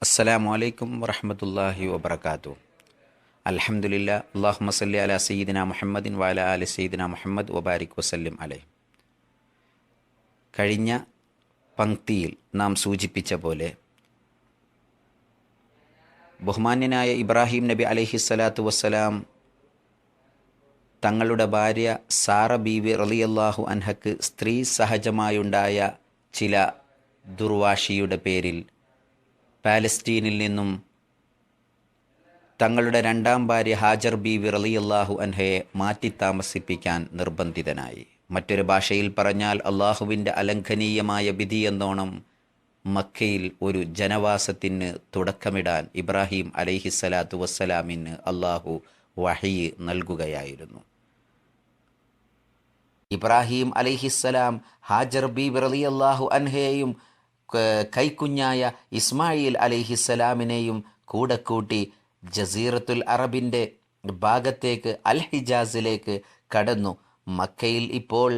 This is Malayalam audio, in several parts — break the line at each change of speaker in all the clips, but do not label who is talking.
അസ്സലാമു അലൈക്കും വറഹ്മത്തുള്ളാഹി വബറകാതുഹു. അൽഹംദുലില്ലാ. അല്ലാഹുമ്മ സല്ലി അലാ സയ്യിദിന മുഹമ്മദിൻ വഅലാ ആലി സയ്യിദിന മുഹമ്മദ് വബാരിക് വസല്ലിം അലൈഹി. കഴിഞ്ഞ പംക്തിയിൽ നാം സൂചിപ്പിച്ച പോലെ ബഹുമാന്യനായ ഇബ്രാഹിം നബി അലൈഹിസ്സലാത്തു വസ്സലാം തങ്ങളുടെ ഭാര്യ സാറ ബീവി റളിയല്ലാഹു അൻഹക്ക് സ്ത്രീ സഹജമായുണ്ടായ ചില ദുർവാശിയുടെ പേരിൽ പാലസ്തീനിൽ നിന്നും തങ്ങളുടെ രണ്ടാം ഭാര്യ ഹാജർ ബീവി റളിയല്ലാഹു അൻഹയെ മാറ്റി താമസിപ്പിക്കാൻ നിർബന്ധിതനായി. മറ്റൊരു ഭാഷയിൽ പറഞ്ഞാൽ അള്ളാഹുവിൻ്റെ അലംഘനീയമായ വിധിയെന്നോണം മക്കയിൽ ഒരു ജനവാസത്തിന് തുടക്കമിടാൻ ഇബ്രാഹിം അലൈഹിസ്സലാത്തു വസ്സലാമിന് അള്ളാഹു വഹയി നൽകുകയായിരുന്നു. ഇബ്രാഹിം അലൈഹിസ്സലാം ഹാജർ ബീവി റളിയല്ലാഹു അൻഹയെയും കൈക്കുഞ്ഞായ ഇസ്മായിൽ അലൈഹിസ്സലാമിനെയും കൂടെ കൂട്ടി ജസീറത്തുൽ അറബിൻ്റെ ഭാഗത്തേക്ക് അൽ ഹിജാസിലേക്ക് കടന്നു. മക്കയിൽ ഇപ്പോൾ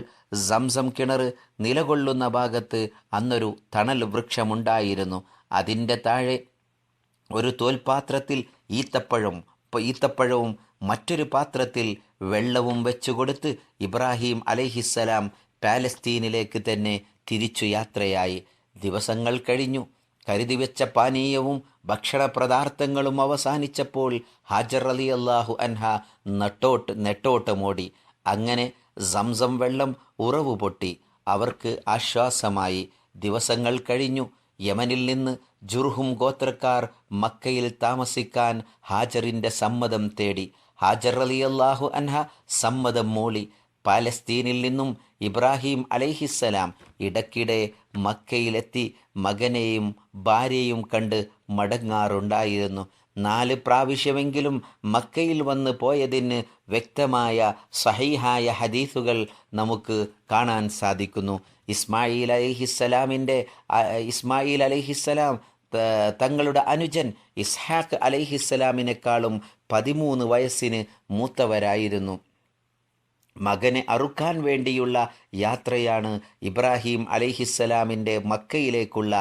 സംസം കിണർ നിലകൊള്ളുന്ന ഭാഗത്ത് അന്നൊരു തണൽ വൃക്ഷമുണ്ടായിരുന്നു. അതിൻ്റെ താഴെ ഒരു തോൽപാത്രത്തിൽ ഈത്തപ്പഴവും മറ്റൊരു പാത്രത്തിൽ വെള്ളവും വെച്ചുകൊടുത്ത് ഇബ്രാഹിം അലൈഹിസ്സലാം പാലസ്തീനിലേക്ക് തന്നെ തിരിച്ചു യാത്രയായി. ദിവസങ്ങൾ കഴിഞ്ഞു. കരുതിവെച്ച പാനീയവും ഭക്ഷണപദാർത്ഥങ്ങളും അവസാനിച്ചപ്പോൾ ഹാജർ റളിയല്ലാഹു അൻഹ നെട്ടോട്ടമോടി. അങ്ങനെ സംസം വെള്ളം ഉറവു പൊട്ടി. അവർക്ക് ആശ്വാസമായി. ദിവസങ്ങൾ കഴിഞ്ഞു. യമനിൽ നിന്ന് ജുർഹും ഗോത്രക്കാർ മക്കയിൽ താമസിക്കാൻ ഹാജറിൻ്റെ സമ്മതം തേടി. ഹാജർ റളിയല്ലാഹു അൻഹ സമ്മതം മൂളി. പാലസ്തീനിൽ നിന്നും ഇബ്രാഹിം അലൈഹിസ്സലാം ഇടയ്ക്കിടെ മക്കയിലെത്തി മകനെയും ഭാര്യയും കണ്ട് മടങ്ങാറുണ്ടായിരുന്നു. 4 പ്രാവശ്യമെങ്കിലും മക്കയിൽ വന്ന് പോയതിന് വ്യക്തമായ സഹീഹായ ഹദീസുകൾ നമുക്ക് കാണാൻ സാധിക്കുന്നു. ഇസ്മായിൽ അലൈഹിസ്സലാം തങ്ങളുടെ അനുജൻ ഇസ്ഹാഖ് അലൈഹിസ്സലാമിനേക്കാളും 13 വയസ്സിന് മൂത്തവരായിരുന്നു. മകനെ അറുക്കാൻ വേണ്ടിയുള്ള യാത്രയാണ് ഇബ്രാഹിം അലൈഹിസ്സലാമിൻ്റെ മക്കയിലേക്കുള്ള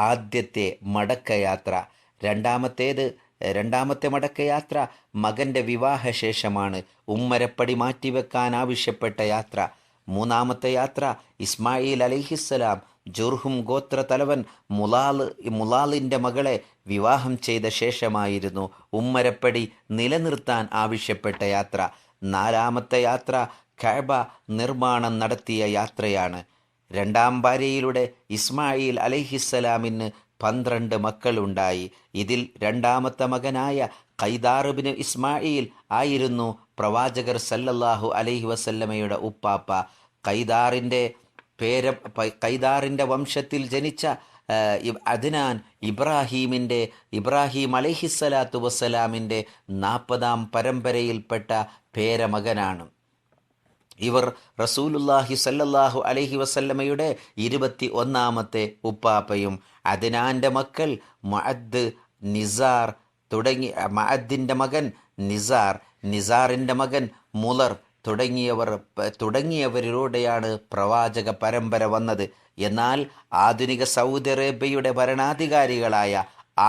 ആദ്യത്തെ മടക്കയാത്ര. രണ്ടാമത്തെ മടക്കയാത്ര മകൻ്റെ വിവാഹശേഷമാണ്. ഉമ്മരപ്പടി മാറ്റിവെക്കാൻ ആവശ്യപ്പെട്ട യാത്ര. മൂന്നാമത്തെ യാത്ര ഇസ്മായിൽ അലൈഹിസ്സലാം ജുർഹും ഗോത്ര തലവൻ മുലാലിൻ്റെ മകളെ വിവാഹം ചെയ്ത ശേഷമായിരുന്നു. ഉമ്മരപ്പടി നിലനിർത്താൻ ആവശ്യപ്പെട്ട യാത്ര. 4ാമത്തെ യാത്ര കഅബ നിർമ്മാണം നടത്തിയ യാത്രയാണ്. രണ്ടാം ഭാര്യയിലൂടെ ഇസ്മായിൽ അലൈഹിസ്സലാമിന് 12 മക്കളുണ്ടായി. ഇതിൽ 2ാമത്തെ മകനായ ഖൈദാറുബ്നു ഇസ്മായിൽ ആയിരുന്നു പ്രവാചകർ സല്ലല്ലാഹു അലൈഹി വസല്ലമയുടെ ഉപ്പാപ്പ. ഖൈദാറിൻ്റെ വംശത്തിൽ ജനിച്ച അദ്നാൻ ഇബ്രാഹിം അലൈഹിസ്സലാത്തു വസ്സലാമിൻ്റെ 40ാം പരമ്പരയിൽപ്പെട്ട പേരമകനാണ്. ഇവർ റസൂലുള്ളാഹി സല്ലല്ലാഹു അലൈഹി വസല്ലമയുടെ 21ാമത്തെ ഉപ്പാപ്പയും. അദ്നാൻ്റെ മക്കൾ മഅദ്, നിസാർ മഅദിൻ്റെ മകൻ നിസാറിൻ്റെ മകൻ മുലർ തുടങ്ങിയവരിലൂടെയാണ് പ്രവാചക പരമ്പര വന്നത്. എന്നാൽ ആധുനിക സൗദി അറേബ്യയുടെ ഭരണാധികാരികളായ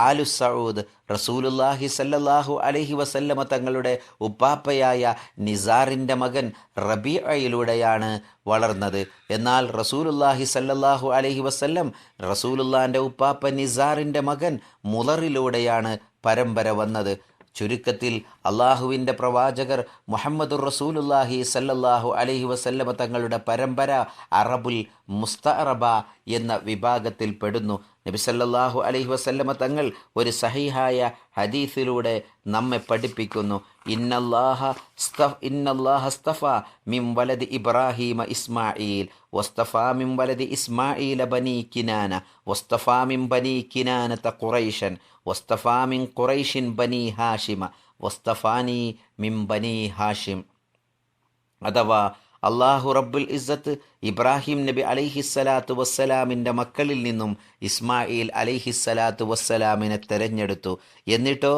ആലു സഊദ് റസൂലുള്ളാഹി സല്ലല്ലാഹു അലൈഹി വസല്ലമ തങ്ങളുടെ ഉപ്പാപ്പയായ നിസാറിൻ്റെ മകൻ റബീഅയിലൂടെയാണ് വളർന്നത്. എന്നാൽ റസൂലുള്ളാഹി സല്ലല്ലാഹു അലൈഹി വസല്ലം റസൂലുള്ളാഹിൻ്റെ ഉപ്പാപ്പ നിസാറിൻ്റെ മകൻ മുലറിലൂടെയാണ് പരമ്പര വന്നത്. ചുരുക്കത്തിൽ അള്ളാഹുവിൻ്റെ പ്രവാചകർ മുഹമ്മദുർ റസൂലുള്ളാഹി സല്ലല്ലാഹു അലൈഹി വസല്ലമ തങ്ങളുടെ പരമ്പര അറബുൽ മുസ്തഅറബ എന്ന വിഭാഗത്തിൽ പെടുന്നു. നബി സല്ലല്ലാഹു അലൈഹി വസല്ലമ തങ്ങൾ ഒരു സഹീഹായ ഹദീസിലൂടെ നമ്മെ പഠിപ്പിക്കുന്നു. ഇന്നല്ലാഹ അസ്തഫ മിൻ വലദി ഇബ്രാഹീമ ഇസ്മാഈൽ വസ്തഫാ മിൻ വലദി ഇസ്മാഈല ബനീ കിനാന വസ്തഫാ മിൻ ബനീ കിനാനത ഖുറൈശൻ വസ്തഫാ മിൻ ഖുറൈശിൻ ബനീ ഹാഷിമ വസ്തഫാനി മിൻ ബനീ ഹാഷിം. അഥവാ അള്ളാഹു റബ്ബുൽ ഇസ്സത്ത് ഇബ്രാഹിം നബി അലൈഹിസ്സലാത്തു വസ്സലാമിൻ്റെ മക്കളിൽ നിന്നും ഇസ്മായിൽ അലൈഹിസ്സലാത്തു വസ്സലാമിനെ തെരഞ്ഞെടുത്തു. എന്നിട്ടോ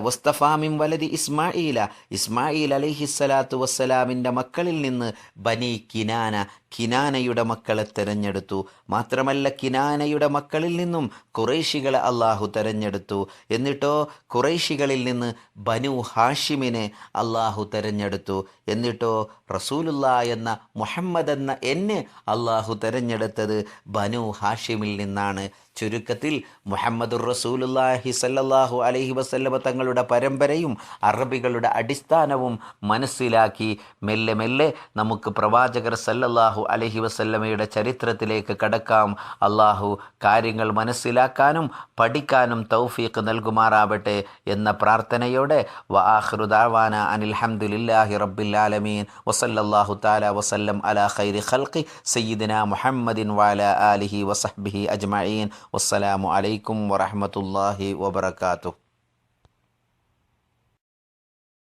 വസ്തഫാമിൻ വലതി ഇസ്മായിൽ അലൈഹിസ്സലാത്തു വസ്സലാമിൻ്റെ മക്കളിൽ നിന്ന് ബനി കിനാന കിനാനയുടെ മക്കളെ തെരഞ്ഞെടുത്തു. മാത്രമല്ല കിനാനയുടെ മക്കളിൽ നിന്നും ഖുറൈശികളെ അള്ളാഹു തെരഞ്ഞെടുത്തു. എന്നിട്ടോ ഖുറൈശികളിൽ നിന്ന് ബനു ഹാഷിമിനെ അള്ളാഹു തെരഞ്ഞെടുത്തു. എന്നിട്ടോ റസൂലുള്ള എന്ന മുഹമ്മദ് എന്ന എന്നെ അള്ളാഹു തെരഞ്ഞെടുത്തത് ബനു ഹാഷിമിൽ നിന്നാണ്. ചുരുക്കത്തിൽ മുഹമ്മദുർ റസൂലുള്ളാഹി സല്ലല്ലാഹു അലൈഹി വസല്ലമ തങ്ങളുടെ പരമ്പരയും അറബികളുടെ അടിസ്ഥാനവും മനസ്സിലാക്കി മെല്ലെ മെല്ലെ നമുക്ക് പ്രവാചകർ സല്ലല്ലാഹു അലൈഹി വസല്ലമയുടെ ചരിത്രത്തിലേക്ക് കടക്കാം. അള്ളാഹു കാര്യങ്ങൾ മനസ്സിലാക്കാനും പഠിക്കാനും തൗഫീഖ് നൽകുമാറാവട്ടെ എന്ന പ്രാർത്ഥനയോടെ വആഖിറു ദഅവാന അനിൽ ഹംദുലില്ലാഹി റബ്ബിൽ ആലമീൻ വസല്ലല്ലാഹു തആല വസല്ലം അലാ ഖൈരി ഖൽഖി സയ്യിദിനാ മുഹമ്മദിൻ വഅലാ ആലിഹി വസഹ്ബിഹി അജ്മഈൻ. വസ്സലാമു അലൈക്കും വറഹ്മത്തുള്ളാഹി വബറകാതുഹു.